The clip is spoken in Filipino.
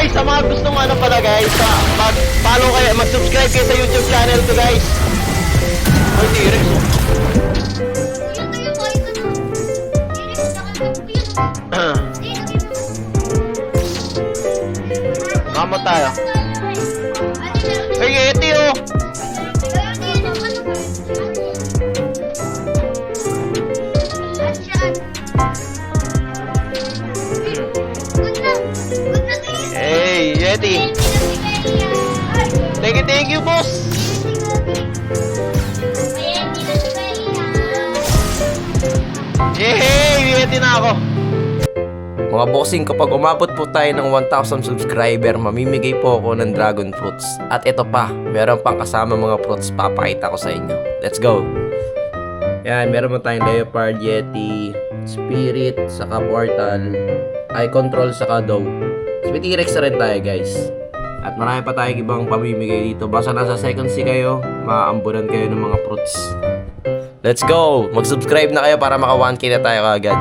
guys, sa mga gustong ano pala guys, mag-follow kayo, mag-subscribe kayo sa YouTube channel ko guys. Ay, T-Rex oh. Kamot tayo. Ay, Yeti oh. Hey, Yeti. Thank you, boss. Yay, Yeti na ako. Mga bossing, kapag umabot po tayo ng 1,000 subscriber, mamimigay po ako ng dragon fruits. At ito pa, meron pang kasama mga fruits papakita ko sa inyo. Let's go! Yan, meron mo tayong leopard, yeti, spirit, saka portal, eye control, saka dog. May T-Rex na rin tayo guys. At marami pa tayong ibang pamimigay dito. Basta nasa second C kayo, maaambunan kayo ng mga fruits. Let's go! Mag-subscribe na kayo para maka 1K na tayo kaagad.